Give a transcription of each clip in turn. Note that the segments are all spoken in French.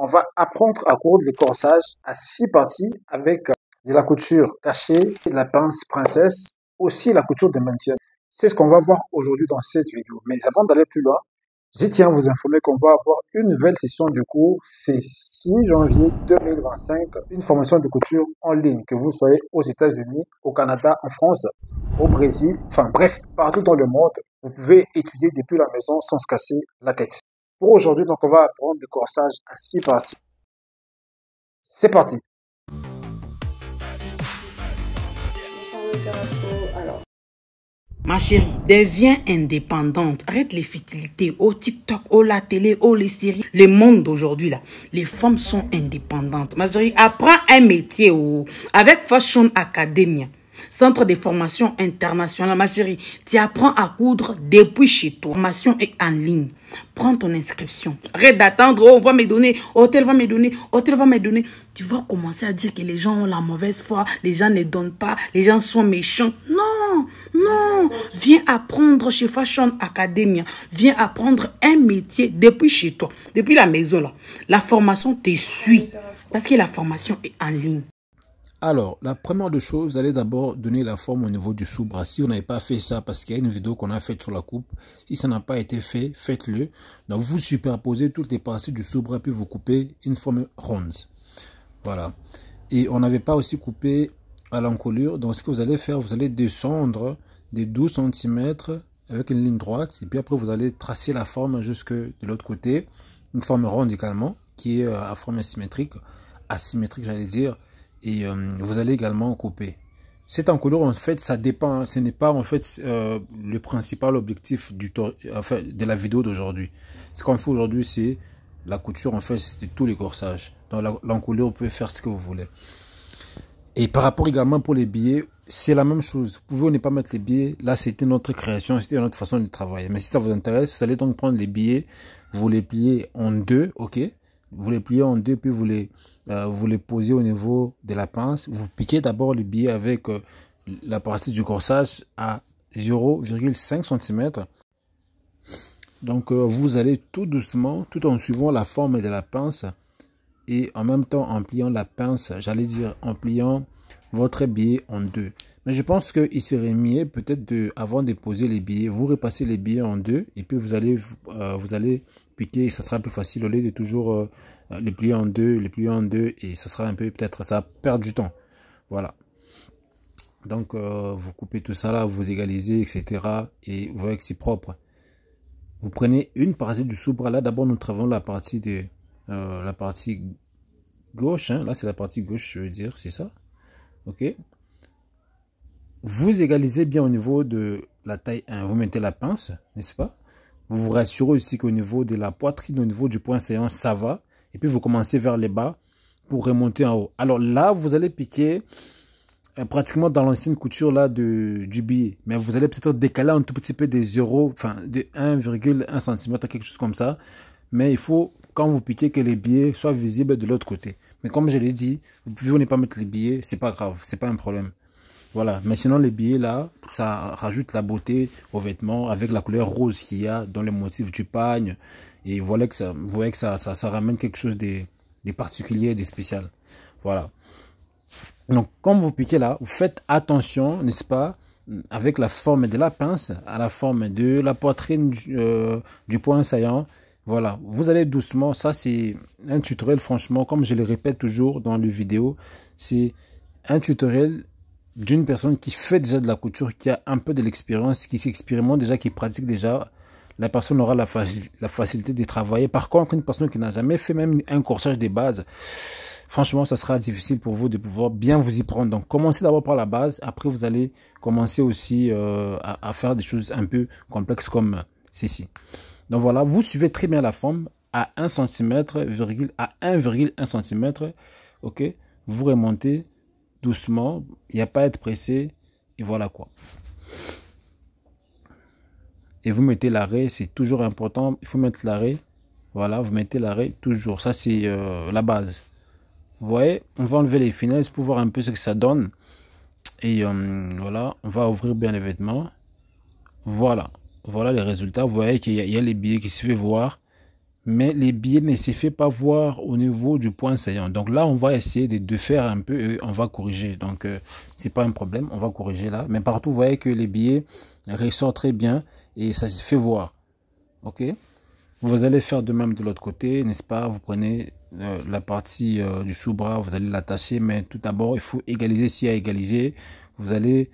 on va apprendre à coudre le corsage à 6 parties avec de la couture cachée, la pince princesse, aussi la couture de maintien. C'est ce qu'on va voir aujourd'hui dans cette vidéo. Mais avant d'aller plus loin, je tiens à vous informer qu'on va avoir une nouvelle session de cours. C'est 6 janvier 2025, une formation de couture en ligne, que vous soyez aux États-Unis, au Canada, en France, au Brésil, enfin bref, partout dans le monde. Vous pouvez étudier depuis la maison sans se casser la tête. Pour aujourd'hui, donc, on va apprendre le corsage à 6 parties. C'est parti. Ma chérie, deviens indépendante. Arrête les futilités. Au TikTok, au la télé, au les séries. Le monde d'aujourd'hui, là, les femmes sont indépendantes. Ma chérie, apprends un métier avec Fashion Academia. Centre de formation internationale. Ma chérie, tu apprends à coudre depuis chez toi. Formation est en ligne. Prends ton inscription. Arrête d'attendre. Oh, on va me donner. Hôtel va me donner. Hôtel va me donner. Tu vas commencer à dire que les gens ont la mauvaise foi. Les gens ne donnent pas. Les gens sont méchants. Non, non. Viens apprendre chez Fashion Academia. Viens apprendre un métier depuis chez toi. Depuis la maison, là. La formation te suit. Parce que la formation est en ligne. Alors, la première des choses, vous allez d'abord donner la forme au niveau du sous-bras. Si vous n'avez pas fait ça, parce qu'il y a une vidéo qu'on a faite sur la coupe, si ça n'a pas été fait, faites-le. Donc, vous superposez toutes les parties du sous-bras, puis vous coupez une forme ronde. Voilà. Et on n'avait pas aussi coupé à l'encolure. Donc, ce que vous allez faire, vous allez descendre des 12 cm avec une ligne droite. Et puis après, vous allez tracer la forme jusque de l'autre côté. Une forme ronde également, qui est à forme asymétrique, j'allais dire. Et vous allez également couper. Cette encolure, en fait, ça dépend. Ce n'est pas en fait le principal objectif de la vidéo d'aujourd'hui. Ce qu'on fait aujourd'hui, c'est la couture, en fait, c'est tous les corsages. Donc l'encolure, vous pouvez faire ce que vous voulez. Et par rapport également pour les billets, c'est la même chose. Vous pouvez ne pas mettre les billets. Là, c'était notre création, c'était notre façon de travailler. Mais si ça vous intéresse, vous allez donc prendre les billets, vous les pliez en deux, ok? Vous les pliez en deux, puis vous les posez au niveau de la pince. Vous piquez d'abord le billet avec la partie du corsage à 0,5 cm. Donc, vous allez tout doucement, tout en suivant la forme de la pince et en même temps en pliant la pince, j'allais dire en pliant votre billet en deux. Mais je pense qu'il serait mieux peut-être avant de poser les billets, vous repassez les billets en deux et puis vous allez piquer et ça sera plus facile au lieu de toujours les plier en deux et ça sera un peu peut-être ça perd du temps. Voilà. Donc vous coupez tout ça là, vous égalisez etc. et vous voyez que c'est propre. Vous prenez une partie du sous-bras là. D'abord nous travaillons la partie gauche, hein. Là c'est la partie gauche, je veux dire, c'est ça. Ok. Vous égalisez bien au niveau de la taille 1. Vous mettez la pince, n'est-ce pas? Vous vous rassurez aussi qu'au niveau de la poitrine, au niveau du point saillant, ça va. Et puis vous commencez vers les bas pour remonter en haut. Alors là, vous allez piquer pratiquement dans l'ancienne couture là du billet. Mais vous allez peut-être décaler un tout petit peu des 1,1 cm, quelque chose comme ça. Mais il faut, quand vous piquez, que les billets soient visibles de l'autre côté. Mais comme je l'ai dit, vous pouvez ne pas mettre les billets, c'est pas grave, c'est pas un problème. Voilà, mais sinon les billets là, ça rajoute la beauté aux vêtements avec la couleur rose qu'il y a dans le motif du pagne. Et voilà que ça, vous voyez que ça ramène quelque chose de particulier, de spécial. Voilà. Donc, comme vous piquez là, vous faites attention, n'est-ce pas, avec la forme de la pince, à la forme de la poitrine du point saillant. Voilà, vous allez doucement. Ça, c'est un tutoriel, franchement, comme je le répète toujours dans les vidéos, c'est un tutoriel d'une personne qui fait déjà de la couture, qui a un peu de l'expérience, qui s'expérimente déjà, qui pratique déjà. La personne aura la facilité de travailler. Par contre, une personne qui n'a jamais fait même un corsage de base, franchement, ça sera difficile pour vous de pouvoir bien vous y prendre. Donc, commencez d'abord par la base. Après, vous allez commencer aussi à faire des choses un peu complexes comme ceci. Donc, voilà, vous suivez très bien la forme à 1 cm, à 1,1 cm. Ok, vous remontez doucement. Il n'y a pas à être pressé. Et voilà quoi. Et vous mettez l'arrêt, c'est toujours important. Il faut mettre l'arrêt. Voilà, vous mettez l'arrêt toujours. Ça, c'est la base. Vous voyez, on va enlever les finesse pour voir un peu ce que ça donne. Et voilà, on va ouvrir bien les vêtements. Voilà, voilà les résultats. Vous voyez qu'il y a les billets qui se fait voir. mais les billets ne se fait pas voir au niveau du point saillant. Donc là, on va essayer de faire un peu et on va corriger. Donc, c'est pas un problème, on va corriger là. Mais partout, vous voyez que les billets ressortent très bien et ça se fait voir. Ok? Vous allez faire de même de l'autre côté, n'est-ce pas? Vous prenez la partie du sous-bras, vous allez l'attacher, mais tout d'abord, il faut égaliser s'il y a égalisé. Vous allez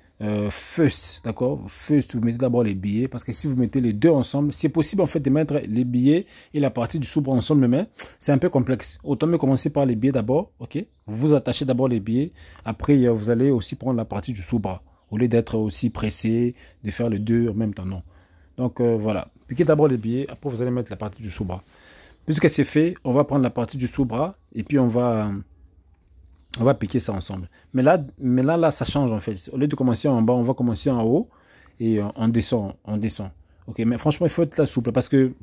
first, d'accord? First, vous mettez d'abord les billets, parce que si vous mettez les deux ensemble, c'est possible en fait de mettre les billets et la partie du sous-bras ensemble, mais c'est un peu complexe. Autant mieux commencer par les billets d'abord, ok? Vous attachez d'abord les billets, après vous allez aussi prendre la partie du sous-bras, au lieu d'être aussi pressé, de faire les deux en même temps, non. Donc voilà, piquez d'abord les billets, après vous allez mettre la partie du sous-bras. Puisque c'est fait, on va prendre la partie du sous-bras et puis on va piquer ça ensemble. Mais là, ça change en fait. Au lieu de commencer en bas, on va commencer en haut et on descend, Ok, mais franchement, il faut être là souple parce que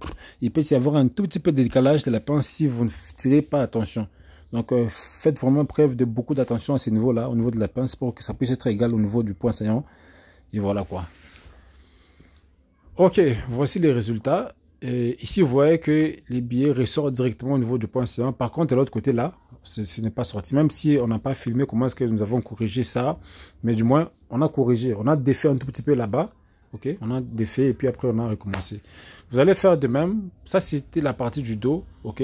il peut y avoir un tout petit peu de décalage de la pince si vous ne tirez pas attention. Donc, faites vraiment preuve de beaucoup d'attention à ce niveau-là, au niveau de la pince, pour que ça puisse être égal au niveau du point saillant. Et voilà quoi. Ok, voici les résultats. Et ici, vous voyez que les billets ressortent directement au niveau du point saillant. Par contre, de l'autre côté là, ce n'est pas sorti. Même si on n'a pas filmé comment est-ce que nous avons corrigé ça. Mais du moins, on a corrigé. On a défait un tout petit peu là-bas. Ok, on a défait et puis après, on a recommencé. Vous allez faire de même. Ça, c'était la partie du dos. Ok,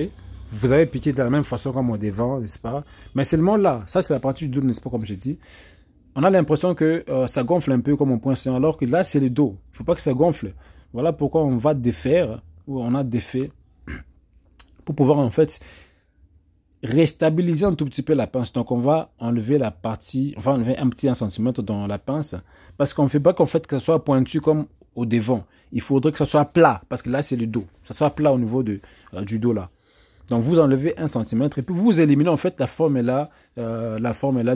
vous avez piqué de la même façon comme au devant, n'est-ce pas? Mais seulement là, ça, c'est la partie du dos, n'est-ce pas, comme j'ai dit. On a l'impression que ça gonfle un peu comme un point saillant, alors que là, c'est le dos. Il ne faut pas que ça gonfle. Voilà pourquoi on va défaire, ou on a défait, pour pouvoir en fait restabiliser un tout petit peu la pince. Donc on va enlever la partie, on va enlever un petit 1 cm dans la pince, parce qu'on ne fait pas qu'en fait que ça soit pointu comme au devant. Il faudrait que ça soit plat, parce que là c'est le dos. Ça soit plat au niveau du dos là. Donc vous enlevez 1 cm et puis vous éliminez en fait la forme là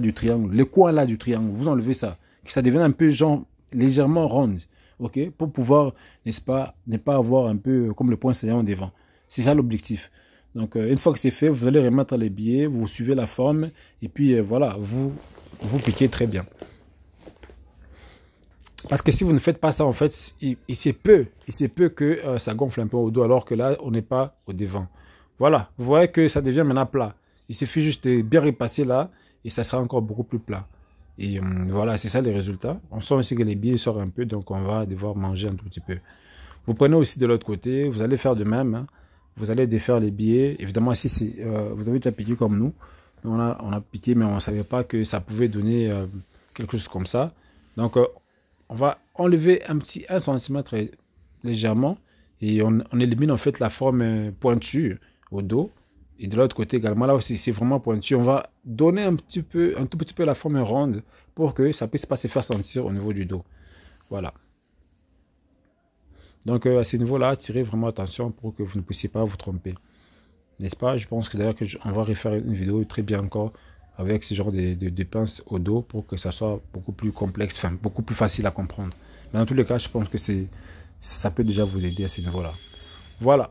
du triangle, le coin là du triangle. Vous enlevez ça, que ça devienne un peu genre légèrement ronde, ok, pour pouvoir, n'est-ce pas, ne pas avoir un peu comme le point saillant devant. C'est ça l'objectif. Donc une fois que c'est fait, vous allez remettre les billets, vous suivez la forme et puis voilà, vous piquez très bien. Parce que si vous ne faites pas ça, en fait, il se peut que ça gonfle un peu au dos, alors que là, on n'est pas au devant. Voilà, vous voyez que ça devient maintenant plat. Il suffit juste de bien repasser là, et ça sera encore beaucoup plus plat. Et voilà, c'est ça les résultats. On sent aussi que les billets sortent un peu, donc on va devoir manger un tout petit peu. Vous prenez aussi de l'autre côté, vous allez faire de même. Hein. Vous allez défaire les billets. Évidemment, si vous avez déjà piqué comme nous, on a piqué, mais on ne savait pas que ça pouvait donner quelque chose comme ça. Donc, on va enlever un petit 1 cm légèrement et on élimine en fait la forme pointue au dos. Et de l'autre côté également, là aussi, c'est vraiment pointu. On va donner un tout petit peu la forme ronde pour que ça ne puisse pas se faire sentir au niveau du dos. Voilà. Donc, à ce niveau-là, tirez vraiment attention pour que vous ne puissiez pas vous tromper. N'est-ce pas? Je pense que d'ailleurs on va refaire une vidéo très bien encore avec ce genre de pinces au dos pour que ça soit beaucoup plus complexe, enfin, beaucoup plus facile à comprendre. Mais dans tous les cas, je pense que ça peut déjà vous aider à ce niveau-là. Voilà.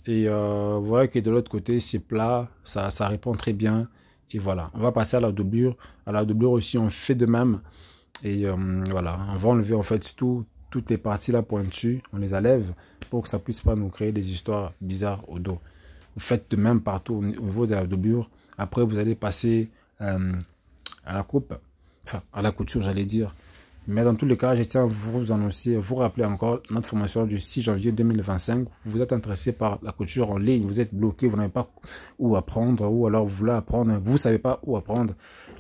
Et vous voyez que de l'autre côté, c'est plat, ça répond très bien. Et voilà, on va passer à la doublure. À la doublure aussi, on fait de même. Et voilà, on va enlever en fait toutes les parties là pointues, on les enlève pour que ça puisse pas nous créer des histoires bizarres au dos. Vous faites de même partout au niveau de la doublure. Après, vous allez passer à la coupe, enfin à la couture, j'allais dire. Mais dans tous les cas, je tiens à vous annoncer, vous rappeler encore notre formation du 6 janvier 2025. Vous êtes intéressé par la couture en ligne, vous êtes bloqué, vous n'avez pas où apprendre, ou alors vous voulez apprendre, vous ne savez pas où apprendre.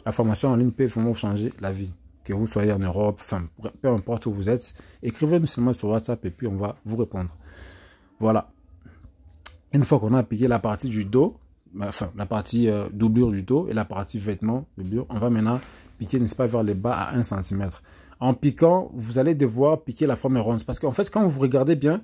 La formation en ligne peut vraiment vous changer la vie. Que vous soyez en Europe, enfin, peu importe où vous êtes, écrivez-nous seulement sur WhatsApp et puis on va vous répondre. Voilà. Une fois qu'on a appliqué la partie du dos, enfin la partie doublure du dos et la partie vêtement doublure, on va maintenant piquer, n'est-ce pas, vers le bas à 1 cm. En piquant, vous allez devoir piquer la forme ronde. Parce qu'en fait, quand vous regardez bien,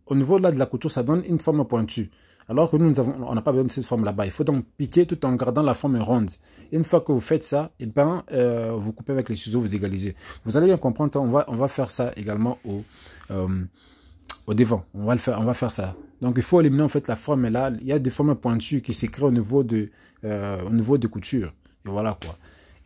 au niveau là de la couture, ça donne une forme pointue. Alors que nous, on n'a pas besoin de cette forme là-bas. Il faut donc piquer tout en gardant la forme ronde. Et une fois que vous faites ça, et ben, vous coupez avec les ciseaux, vous égalisez. Vous allez bien comprendre, on va faire ça également au devant. On va faire ça. Donc, il faut éliminer en fait la forme là. Il y a des formes pointues qui se créent au niveau de couture. Et voilà quoi.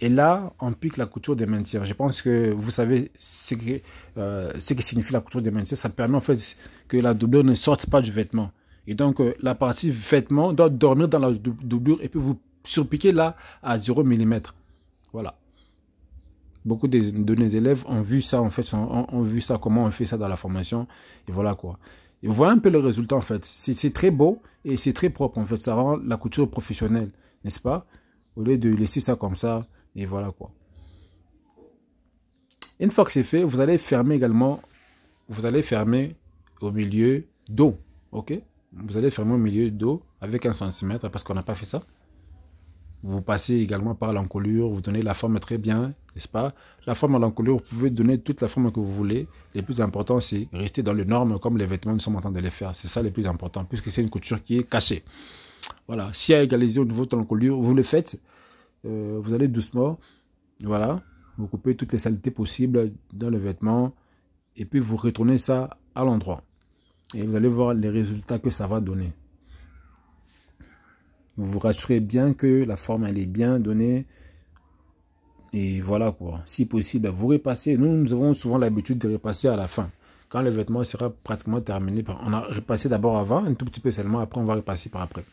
Et là, on pique la couture des maintien. Je pense que vous savez ce que signifie la couture des maintien. Ça permet en fait que la doublure ne sorte pas du vêtement. Et donc, la partie vêtement doit dormir dans la doublure et puis vous surpiquez là à 0 mm. Voilà. Beaucoup de nos élèves ont vu ça, en fait, ont vu ça, comment on fait ça dans la formation. Et voilà quoi. Et vous voyez un peu le résultat, en fait. C'est très beau et c'est très propre, en fait. Ça rend la couture professionnelle, n'est-ce pas? Au lieu de laisser ça comme ça. Et voilà quoi. Une fois que c'est fait, vous allez fermer également. Vous allez fermer au milieu d'eau. Ok? Vous allez fermer au milieu d'eau avec 1 cm parce qu'on n'a pas fait ça. Vous passez également par l'encolure, vous donnez la forme très bien, n'est-ce pas? La forme à l'encolure, vous pouvez donner toute la forme que vous voulez. Le plus important, c'est rester dans les normes comme les vêtements nous sommes en train de les faire. C'est ça le plus important, puisque c'est une couture qui est cachée. Voilà. Si à égaliser au niveau de l'encolure, vous le faites. Vous allez doucement. Voilà. Vous coupez toutes les saletés possibles dans le vêtement. Et puis vous retournez ça à l'endroit. Et vous allez voir les résultats que ça va donner. Vous vous rassurez bien que la forme elle est bien donnée. Et voilà quoi. Si possible, vous repassez. Nous avons souvent l'habitude de repasser à la fin. Quand le vêtement sera pratiquement terminé, on a repassé d'abord avant, un tout petit peu seulement. Après, on va repasser par après.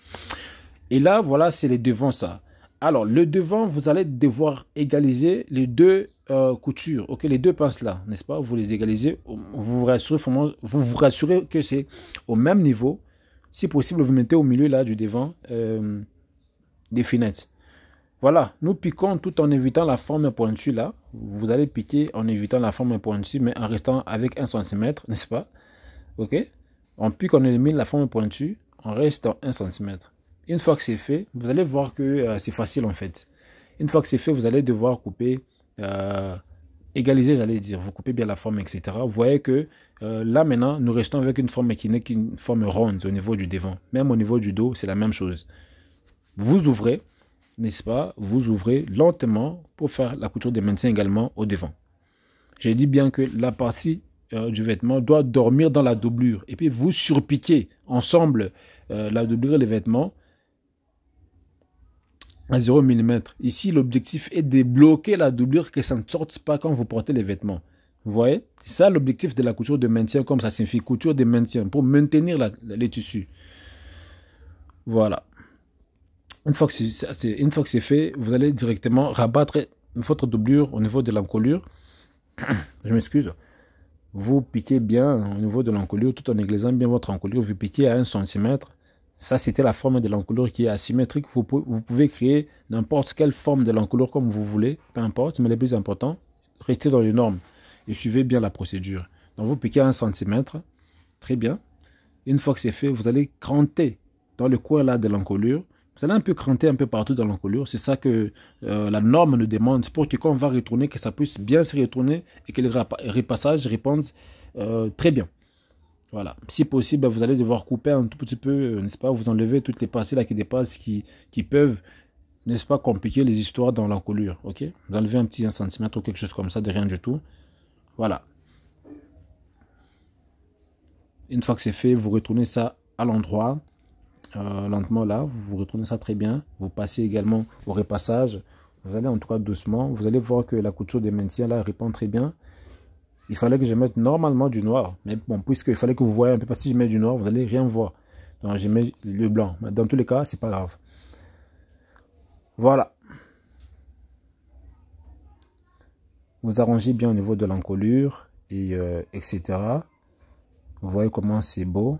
Et là, voilà, c'est les devants ça. Alors, le devant, vous allez devoir égaliser les deux coutures. Ok, les deux pinces là, n'est-ce pas? Vous les égalisez. Vous vous rassurez que c'est au même niveau. Si possible, vous mettez au milieu là du devant des fenêtres. Voilà, nous piquons tout en évitant la forme pointue là. Vous allez piquer en évitant la forme pointue, mais en restant avec 1 cm, n'est-ce pas? Ok? On pique, on élimine la forme pointue, on reste en 1 cm. Une fois que c'est fait, vous allez voir que c'est facile en fait. Une fois que c'est fait, vous allez devoir couper, égaliser, j'allais dire. Vous coupez bien la forme, etc. Vous voyez que là maintenant, nous restons avec une forme qui n'est qu'une forme ronde au niveau du devant. Même au niveau du dos, c'est la même chose. Vous ouvrez, n'est-ce pas? Vous ouvrez lentement pour faire la couture des maintien également au devant. J'ai dit bien que la partie du vêtement doit dormir dans la doublure. Et puis vous surpiquez ensemble la doublure et les vêtements à 0 mm. Ici, l'objectif est de bloquer la doublure, que ça ne sorte pas quand vous portez les vêtements. Vous voyez? C'est ça l'objectif de la couture de maintien, comme ça signifie couture de maintien, pour maintenir les tissus. Voilà. Une fois que c'est fait, vous allez directement rabattre votre doublure au niveau de l'encolure. Je m'excuse. Vous piquez bien au niveau de l'encolure, tout en égalisant bien votre encolure. Vous piquez à 1 cm. Ça, c'était la forme de l'encolure qui est asymétrique. Vous pouvez créer n'importe quelle forme de l'encolure comme vous voulez, peu importe, mais le plus important, restez dans les normes et suivez bien la procédure. Donc, vous piquez à 1 cm, très bien. Une fois que c'est fait, vous allez cranter dans le coin là de l'encolure. Vous allez un peu cranter un peu partout dans l'encolure. C'est ça que la norme nous demande pour que quand on va retourner, que ça puisse bien se retourner et que le repassage réponde très bien. Voilà. Si possible, vous allez devoir couper un tout petit peu, n'est-ce pas? Vous enlevez toutes les parties là qui dépassent, qui peuvent, n'est-ce pas, compliquer les histoires dans l'encolure. Ok? Vous enlevez un petit 1 cm ou quelque chose comme ça, de rien du tout. Voilà. Une fois que c'est fait, vous retournez ça à l'endroit. Lentement là, vous retournez ça très bien. Vous passez également au repassage. Vous allez en tout cas doucement. Vous allez voir que la couture des maintiens là répond très bien. Il fallait que je mette normalement du noir. Mais bon, puisqu'il fallait que vous voyez un peu, parce que si je mets du noir, vous n'allez rien voir. Donc je mets le blanc. Mais dans tous les cas, c'est pas grave. Voilà. Vous arrangez bien au niveau de l'encolure, et etc. Vous voyez comment c'est beau.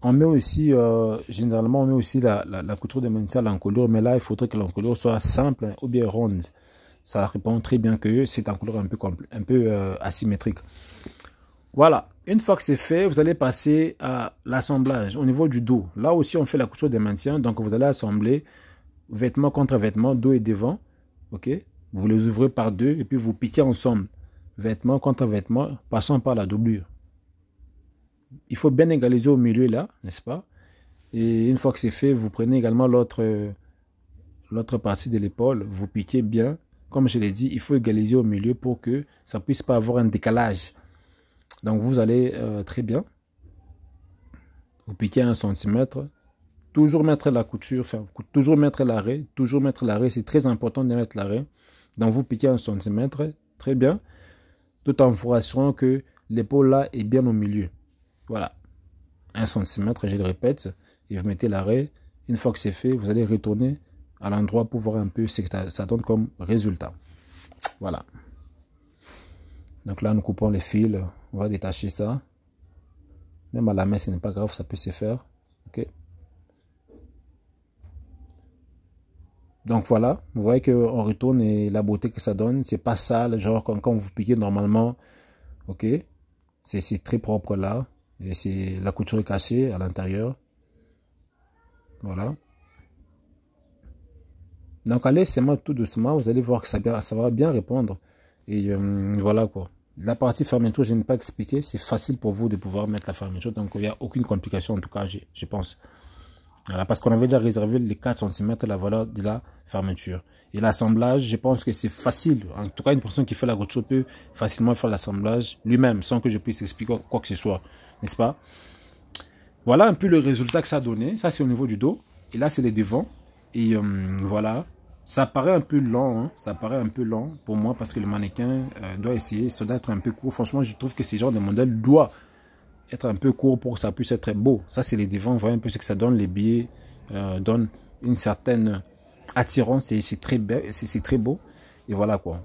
On met aussi, généralement, on met aussi la couture de maintien à l'encolure. Mais là, il faudrait que l'encolure soit simple ou bien ronde. Ça répond très bien que c'est un couleur un peu asymétrique. Voilà. Une fois que c'est fait, vous allez passer à l'assemblage au niveau du dos. Là aussi, on fait la couture des maintiens. Donc, vous allez assembler vêtement contre vêtement, dos et devant. Ok? Vous les ouvrez par deux et puis vous piquez ensemble. Vêtement contre vêtement, passant par la doublure. Il faut bien égaliser au milieu là, n'est-ce pas? Et une fois que c'est fait, vous prenez également l'autre partie de l'épaule. Vous piquez bien. Comme je l'ai dit, il faut égaliser au milieu pour que ça ne puisse pas avoir un décalage. Donc vous allez très bien. Vous piquez 1 cm. Toujours mettre la couture, enfin, toujours mettre l'arrêt. Toujours mettre l'arrêt, c'est très important de mettre l'arrêt. Donc vous piquez 1 cm, très bien. Tout en vous rassurant que l'épaule là est bien au milieu. Voilà. 1 cm, je le répète, et vous mettez l'arrêt. Une fois que c'est fait, vous allez retourner à l'endroit pour voir un peu ce que ça donne comme résultat. Voilà. Donc là, nous coupons les fils, on va détacher ça. Même à la main, ce n'est pas grave, ça peut se faire. Ok. Donc voilà, vous voyez qu'on retourne et la beauté que ça donne, c'est pas sale, genre comme quand vous piquez normalement. Ok. C'est très propre là. Et c'est la couture est cachée à l'intérieur. Voilà. Donc allez seulement tout doucement, vous allez voir que ça va bien répondre. Et voilà quoi. La partie fermeture, je n'ai pas expliqué. C'est facile pour vous de pouvoir mettre la fermeture. Donc il n'y a aucune complication en tout cas, je pense. Voilà, parce qu'on avait déjà réservé les 4 cm la valeur de la fermeture. Et l'assemblage, je pense que c'est facile. En tout cas, une personne qui fait la couture peut facilement faire l'assemblage lui-même sans que je puisse expliquer quoi que ce soit. N'est-ce pas? Voilà un peu le résultat que ça a donné. Ça, c'est au niveau du dos. Et là, c'est les devants. Et voilà. Ça paraît un peu lent. Hein. Ça paraît un peu lent pour moi parce que le mannequin doit essayer. Ça doit être un peu court. Franchement, je trouve que ce genre de modèle doit être un peu court pour que ça puisse être beau. Ça, c'est les devants. Vous voyez un peu ce que ça donne. Les billets donnent une certaine attirance. C'est très beau. Et voilà quoi.